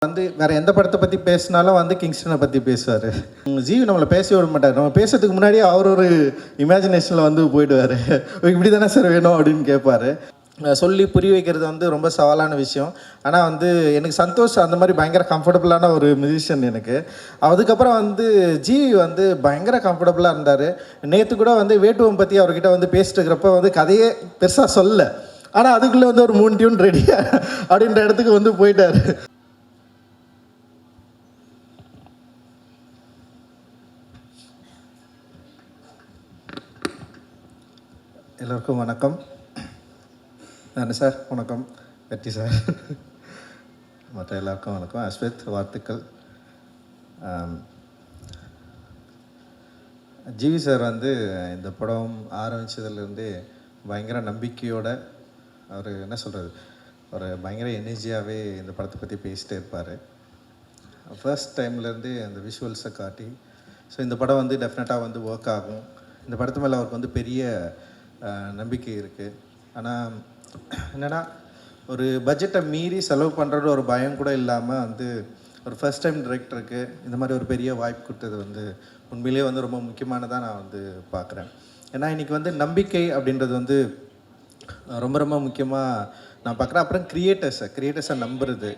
வந்து வேறு எந்த படத்தை பற்றி பேசினாலும் வந்து கிங்ஸ்டனை பற்றி பேசுவார். ஜீவி நம்மளை பேச விட மாட்டார். நம்ம பேசுறதுக்கு முன்னாடியே அவர் ஒரு இமேஜினேஷனில் வந்து போயிடுவார். இப்படி தானே சார் வேணும் அப்படின்னு கேட்பார். சொல்லி புரிய வைக்கிறது வந்து ரொம்ப சவாலான விஷயம். ஆனால் வந்து எனக்கு சந்தோஷ் அந்த மாதிரி பயங்கர கம்ஃபர்டபுளான ஒரு மியூசிஷியன் எனக்கு. அதுக்கப்புறம் வந்து ஜீவி வந்து பயங்கர கம்ஃபர்டபுளாக இருந்தார். நேற்று கூட வந்து வேட்டுவம் பற்றி அவர்கிட்ட வந்து பேசிட்டு இருக்கிறப்ப வந்து கதையே பெருசாக சொல்லலை. ஆனால் அதுக்குள்ளே வந்து ஒரு 3 டியூன் ரெடியா அப்படின்ற இடத்துக்கு வந்து போயிட்டார். எல்லோருக்கும் வணக்கம். நான் சார் வணக்கம். வெற்றி சார், மற்ற எல்லாருக்கும் வணக்கம். அஸ்வித் வாழ்த்துக்கள். ஜிவி சார் வந்து இந்த படம் ஆரம்பித்ததுலேருந்து பயங்கர நம்பிக்கையோடு அவர் என்ன சொல்கிறது, ஒரு பயங்கர எனர்ஜியாகவே இந்த படத்தை பற்றி பேசிகிட்டே இருப்பார். ஃபர்ஸ்ட் டைம்லேருந்து அந்த விஷுவல்ஸை காட்டி ஸோ இந்த படம் வந்து டெஃபினட்டாக வந்து ஒர்க் ஆகும். இந்த படத்து மேலே அவருக்கு வந்து பெரிய நம்பிக்கை இருக்குது. ஆனால் என்னென்னா ஒரு பட்ஜெட்டை மீறி செலவு பண்ணுறது ஒரு பயம் கூட இல்லாமல் வந்து ஒரு ஃபர்ஸ்ட் டைம் டைரக்டருக்கு இந்த மாதிரி ஒரு பெரிய வாய்ப்பு கொடுத்தது வந்து உண்மையிலே வந்து ரொம்ப முக்கியமானதாக நான் வந்து பார்க்குறேன். ஏன்னா இன்றைக்கி வந்து நம்பிக்கை அப்படின்றது வந்து ரொம்ப ரொம்ப முக்கியமாக நான் பார்க்குறேன். அப்புறம் கிரியேட்டர்ஸை நம்புறது,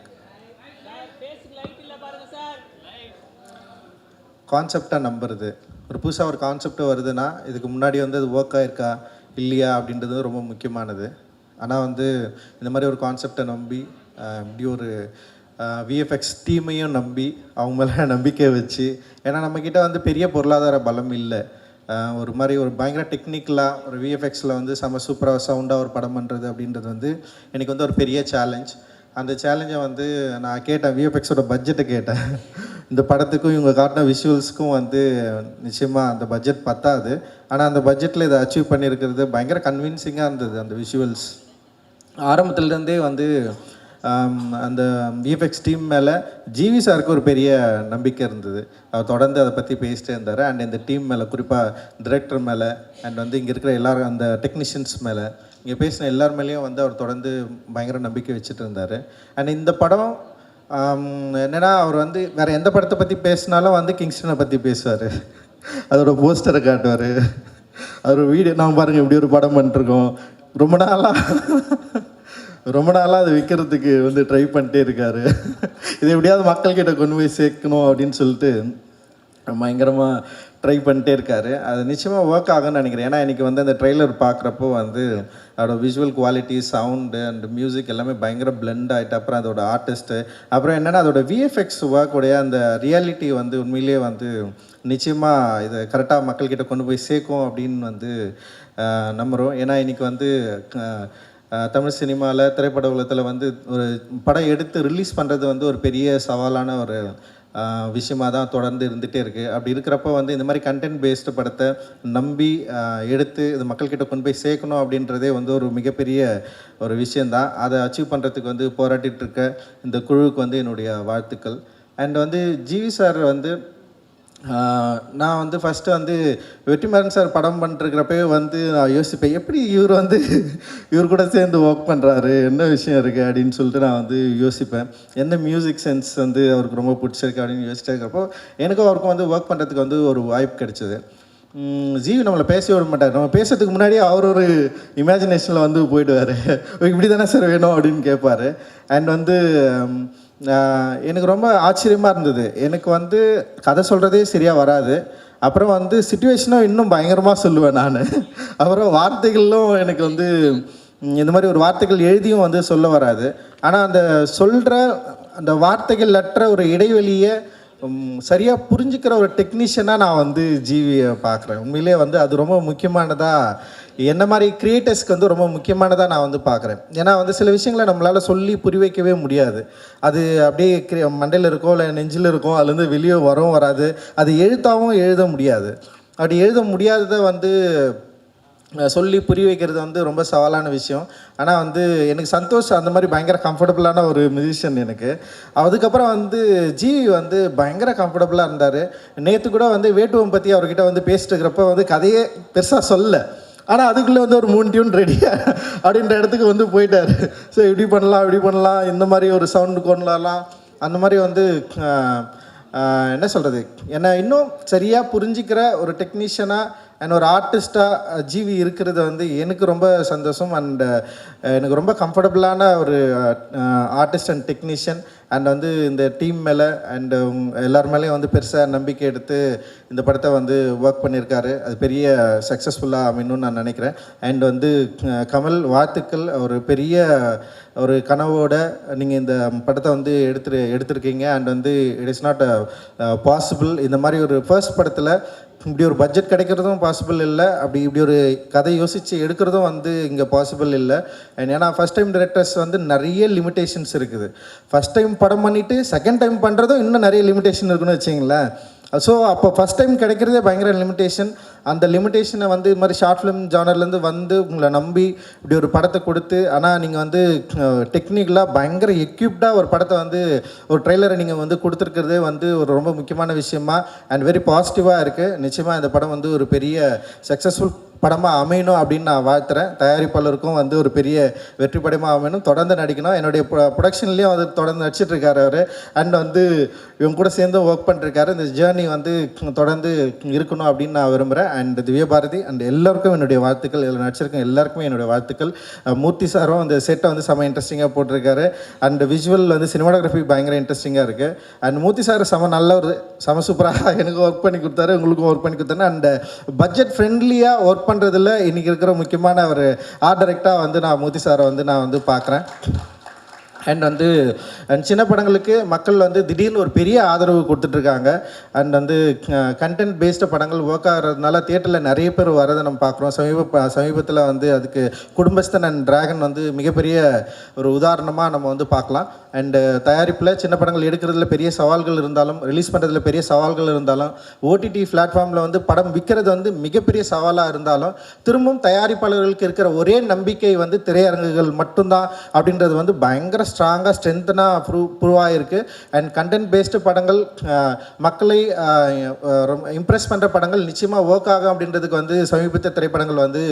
கான்செப்டாக நம்புறது. ஒரு புதுசாக ஒரு கான்செப்ட் வருதுன்னா இதுக்கு முன்னாடி வந்து அது ஒர்க் ஆகிருக்கா இல்லையா அப்படின்றது ரொம்ப முக்கியமானது. ஆனால் வந்து இந்த மாதிரி ஒரு கான்செப்டை நம்பி இப்படி ஒரு விஎஃப்எக்ஸ் டீமையும் நம்பி அவங்க மேலே நம்பிக்கை வச்சு, ஏன்னா நம்மக்கிட்ட வந்து பெரிய பொருளாதார பலம் இல்லை. ஒரு மாதிரி ஒரு பயங்கர டெக்னிக்கலாக ஒரு விஎஃப்எக்ஸில் வந்து செம்ம சூப்பராக சவுண்டாக ஒரு படம் பண்ணுறது அப்படின்றது வந்து எனக்கு வந்து ஒரு பெரிய சேலஞ்ச். அந்த சேலஞ்சை வந்து நான் கேட்டேன், விஎஃப்எக்ஸோட பட்ஜெட்டை கேட்டேன். இந்த படத்துக்கும் இவங்க காட்டின விஷுவல்ஸுக்கும் வந்து நிச்சயமாக அந்த பட்ஜெட் பத்தாது. ஆனால் அந்த பட்ஜெட்டில் இதை அச்சீவ் பண்ணியிருக்கிறது பயங்கர கன்வின்சிங்காக இருந்தது. அந்த விஷுவல்ஸ் ஆரம்பத்துலேருந்தே வந்து அந்த விஎஃப்எக்ஸ் டீம் மேலே ஜிவி சாருக்கு ஒரு பெரிய நம்பிக்கை இருந்தது. அவர் தொடர்ந்து அதை பற்றி பேசிட்டே இருந்தார். அண்ட் இந்த டீம் மேலே, குறிப்பாக டிரெக்டர் மேலே, அண்ட் வந்து இங்கே இருக்கிற எல்லோரும் அந்த டெக்னீஷியன்ஸ் மேலே, இங்கே பேசின எல்லார் மேலேயும் வந்து அவர் தொடர்ந்து பயங்கர நம்பிக்கை வச்சுட்டு இருந்தார். அண்ட் இந்த படம் என்னென்னா அவர் வந்து வேறு எந்த படத்தை பற்றி பேசினாலும் வந்து கிங்ஸ்டனை பற்றி பேசுவார். அதோட போஸ்டரை காட்டுவார். அவர் வீடியோ நான் பாருங்கள் இப்படி ஒரு படம் பண்ணிட்டுருக்கோம், ரொம்ப நாளாக அதை விற்கிறதுக்கு வந்து ட்ரை பண்ணிட்டே இருக்கார். இதை எப்படியாவது மக்கள்கிட்ட கொண்டு போய் சேர்க்கணும் அப்படின்னு சொல்லிட்டு பயங்கரமாக ட்ரை பண்ணிட்டே இருக்கார். அது நிச்சயமாக ஒர்க் ஆகும்னு நினைக்கிறேன். ஏன்னா இன்றைக்கி வந்து அந்த ட்ரெய்லர் பார்க்குறப்போ வந்து அதோட visual quality, sound and music எல்லாமே பயங்கர பிளெண்ட் ஆகிட்டு, அப்புறம் அதோட ஆர்டிஸ்ட்டு, அப்புறம் என்னென்னா அதோட விஎஃப்எக்ஸ் ஒர்க்குடைய அந்த ரியாலிட்டி வந்து உண்மையிலே வந்து நிச்சயமாக இதை கரெக்டாக மக்கள்கிட்ட கொண்டு போய் சேர்க்கும் அப்படின்னு வந்து நம்புகிறோம். ஏன்னா இன்றைக்கி வந்து தமிழ் சினிமாவில், திரைப்பட உலகத்தில் வந்து ஒரு படம் எடுத்து ரிலீஸ் பண்ணுறது வந்து ஒரு பெரிய சவாலான ஒரு விஷயமாக தான் தொடர்ந்து இருந்துகிட்டே இருக்குது. அப்படி இருக்கிறப்ப வந்து இந்த மாதிரி கண்டென்ட் பேஸ்டு படத்தை நம்பி எடுத்து இது மக்கள்கிட்ட கொண்டு போய் சேர்க்கணும் அப்படின்றதே வந்து ஒரு மிகப்பெரிய ஒரு விஷயந்தான். அதை அச்சீவ் பண்ணுறதுக்கு வந்து போராட்டிகிட்டு இருக்க இந்த குழுவுக்கு வந்து என்னுடைய வாழ்த்துக்கள். அண்ட் வந்து ஜிவி சார் வந்து நான் வந்து ஃபஸ்ட்டு வந்து வெற்றிமாறன் சார் படம் பண்ணிட்டுருக்கிறப்பவே வந்து நான் யோசிப்பேன், எப்படி இவர் கூட சேர்ந்து ஒர்க் பண்ணுறாரு, என்ன விஷயம் இருக்குது அப்படின்னு சொல்லிட்டு நான் வந்து யோசிப்பேன். எந்த மியூசிக் சென்ஸ் வந்து அவருக்கு ரொம்ப பிடிச்சிருக்கு அப்படின்னு யோசிச்சுட்டு இருக்கிறப்போ எனக்கும் அவருக்கும் வந்து ஒர்க் பண்ணுறதுக்கு வந்து ஒரு வாய்ப்பு கிடைச்சிது. ஜீவி நம்மளை பேச விட மாட்டார். நம்ம பேசுறதுக்கு முன்னாடியே அவர் ஒரு இமேஜினேஷனில் வந்து போயிடுவார். இப்படி தானே சார் வேணும் அப்படின்னு கேட்பார். அண்ட் வந்து எனக்கு ரொம்ப ஆச்சரியமாக இருந்தது. எனக்கு வந்து கதை சொல்கிறதே சரியாக வராது. அப்புறம் வந்து சிச்சுவேஷனும் இன்னும் பயங்கரமாக சொல்லுவேன் நான். அப்புறம் வார்த்தைகளும் எனக்கு வந்து இந்த மாதிரி ஒரு வார்த்தைகள் எழுதியும் வந்து சொல்ல வராது. ஆனால் அந்த சொல்கிற அந்த வார்த்தைகள் அற்ற ஒரு இடைவெளியை சரியாக புரிஞ்சுக்கிற ஒரு டெக்னீஷியனாக நான் வந்து ஜிவியை பார்க்குறேன். உண்மையிலே வந்து அது ரொம்ப முக்கியமானதாக, என்ன மாதிரி கிரியேட்டர்ஸ்க்கு வந்து ரொம்ப முக்கியமானதாக நான் வந்து பார்க்குறேன். ஏன்னா வந்து சில விஷயங்களை நம்மளால் சொல்லி புரி வைக்கவே முடியாது. அது அப்படியே மண்டையில் இருக்கோ இல்லை நெஞ்சில் இருக்கோ, அதுலேருந்து வெளியே வரவும் வராது. அது எழுத்தாகவும் எழுத முடியாது. அப்படி எழுத முடியாததை வந்து சொல்லி புரிய வைக்கிறது வந்து ரொம்ப சவாலான விஷயம். ஆனால் வந்து எனக்கு சந்தோஷ் அந்த மாதிரி பயங்கர கம்ஃபர்டபுளான ஒரு மியூசிஷியன் எனக்கு. அதுக்கப்புறம் வந்து ஜிவி வந்து பயங்கர கம்ஃபர்டபுளாக இருந்தார். நேற்று கூட வந்து வேட்டுவம் பற்றி அவர்கிட்ட வந்து பேசிட்டு இருக்கிறப்ப வந்து கதையே பெருசாக சொல்லலை. ஆனால் அதுக்குள்ளே வந்து ஒரு 3 டியூன் ரெடியா அப்படின்ற இடத்துக்கு வந்து போயிட்டார். ஸோ இப்படி பண்ணலாம், இந்த மாதிரி ஒரு சவுண்டு கொண்டு வரலாம், அந்த மாதிரி வந்து என்ன சொல்கிறது, என்னை இன்னும் சரியாக புரிஞ்சிக்கிற ஒரு டெக்னீஷியனாக அண்ட் ஒரு ஆர்டிஸ்ட்டாக ஜீவி இருக்கிறது வந்து எனக்கு ரொம்ப சந்தோஷம். அண்ட் எனக்கு ரொம்ப கம்ஃபர்டபுளான ஒரு ஆர்டிஸ்ட் அண்ட் டெக்னீஷியன். அண்ட் வந்து இந்த டீம் மேலே அண்டு எல்லார் மேலேயும் வந்து பெருசாக நம்பிக்கை எடுத்து இந்த படத்தை வந்து ஒர்க் பண்ணியிருக்காரு. அது பெரிய சக்ஸஸ்ஃபுல்லாக அமையணும்னு நான் நினைக்கிறேன். அண்ட் வந்து கமல், வாழ்த்துக்கள். ஒரு பெரிய ஒரு கனவோட நீங்கள் இந்த படத்தை வந்து எடுத்திருக்கீங்க. அண்ட் வந்து இட் இஸ் நாட் பாசிபிள். இந்த மாதிரி ஒரு ஃபர்ஸ்ட் படத்தில் இப்படி ஒரு பட்ஜெட் கிடைக்கிறதும் பாசிபிள் இல்லை, இப்படி ஒரு கதை யோசித்து எடுக்கிறதும் வந்து இங்கே பாசிபிள் இல்லை. ஏன்னா ஃபஸ்ட் டைம் டைரக்டர்ஸ் வந்து நிறைய லிமிடேஷன்ஸ் இருக்குது. ஃபஸ்ட் டைம் படம் பண்ணிவிட்டு செகண்ட் டைம் பண்ணுறதும் இன்னும் நிறைய லிமிடேஷன் இருக்குன்னு வச்சிங்களேன். ஸோ அப்போ ஃபஸ்ட் டைம் கிடைக்கிறதே பயங்கர லிமிடேஷன். அந்த லிமிடேஷனை வந்து இது மாதிரி ஷார்ட் ஃபிலிம் ஜானர்லேருந்து வந்து உங்களை நம்பி இப்படி ஒரு படத்தை கொடுத்து, ஆனால் நீங்கள் வந்து டெக்னிக்கலாக பயங்கர எக்யூப்டாக ஒரு படத்தை வந்து ஒரு ட்ரெய்லரை நீங்கள் வந்து கொடுத்துருக்கிறதே வந்து ஒரு ரொம்ப முக்கியமான விஷயமா அண்ட் வெரி பாசிட்டிவாக இருக்குது. நிச்சயமாக இந்த படம் வந்து ஒரு பெரிய சக்ஸஸ்ஃபுல் படமாக அமையணும் அப்படின்னு நான் வாழ்த்துறேன். தயாரிப்பாளருக்கும் வந்து ஒரு பெரிய வெற்றி படமாக அமையணும், தொடர்ந்து நடிக்கணும். என்னுடைய ப்ரொடக்ஷன்லேயும் வந்து தொடர்ந்து நடிச்சிட்ருக்காரு அவர். அண்ட் வந்து இவங்க கூட சேர்ந்து ஒர்க் பண்ணிருக்காரு. இந்த ஜேர்னி வந்து தொடர்ந்து இருக்கணும் அப்படின்னு நான் விரும்புகிறேன். அண்ட் திவ்யபாரதி அண்ட் எல்லாருக்கும் என்னுடைய வாழ்த்துக்கள். இதில் நடிச்சிருக்கேன் எல்லாருக்குமே என்னுடைய வாழ்த்துக்கள். மூர்த்தி சாரும் அந்த செட்டை வந்து செம இன்ட்ரெஸ்டிங்காக போட்டிருக்காரு. அண்ட் விஷுவல் வந்து சினிமாட்டோகிராஃபி பயங்கர இன்ட்ரெஸ்டிங்காக இருக்குது. அண்ட் மூர்த்தி சார் நல்ல ஒரு சூப்பராக எனக்கு ஒர்க் பண்ணி கொடுத்தாரு, உங்களுக்கும் ஒர்க் பண்ணி கொடுத்தாரு. அண்ட் பட்ஜெட் ஃப்ரெண்ட்லியாக ஒர்க் பண்ணுறதுல இன்றைக்கி இருக்கிற முக்கியமான ஒரு ஆர்ட் டைரக்டராக வந்து நான் மூர்த்தி சாரை வந்து நான் வந்து பார்க்குறேன். அண்ட் வந்து சின்ன படங்களுக்கு மக்கள் வந்து திடீர்னு ஒரு பெரிய ஆதரவு கொடுத்துட்ருக்காங்க. அண்ட் வந்து கண்டென்ட் பேஸ்டு படங்கள் ஒர்க் ஆகிறதுனால தியேட்டரில் நிறைய பேர் வரதை நம்ம பார்க்குறோம். சமீபத்தில் வந்து அதுக்கு குடும்பஸ்தன் அண்ட் டிராகன் வந்து மிகப்பெரிய ஒரு உதாரணமாக நம்ம வந்து பார்க்கலாம். அண்டு தயாரிப்பில் சின்ன படங்கள் எடுக்கிறதுல பெரிய சவால்கள் இருந்தாலும், ரிலீஸ் பண்ணுறதுல பெரிய சவால்கள் இருந்தாலும், ஓடிடி பிளாட்ஃபார்மில் வந்து படம் விற்கிறது வந்து மிகப்பெரிய சவாலாக இருந்தாலும், திரும்பவும் தயாரிப்பாளர்களுக்கு இருக்கிற ஒரே நம்பிக்கை வந்து திரையரங்குகள் மட்டும்தான் அப்படின்றது வந்து பயங்கர ஸ்ட்ராங்காக ஸ்ட்ரென்த்தனாக ப்ரூவ் ஆகிருக்கு. அண்ட் கண்டென்ட் பேஸ்டு படங்கள் மக்களை இம்ப்ரெஸ் பண்ணுற படங்கள் நிச்சயமாக ஒர்க் ஆகும் அப்படின்றதுக்கு வந்து சமீபத்திய திரைப்படங்கள் வந்து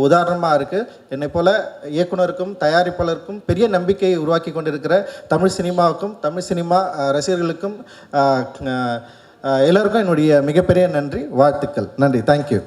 உதாரணமாக இருக்குது. என்னை போல் இயக்குனருக்கும் தயாரிப்பாளருக்கும் பெரிய நம்பிக்கையை உருவாக்கி கொண்டிருக்கிற தமிழ் சினிமாவுக்கும் தமிழ் சினிமா ரசிகர்களுக்கும் எல்லோருக்கும் என்னுடைய மிகப்பெரிய நன்றி, வாழ்த்துக்கள். நன்றி, தேங்க்யூ.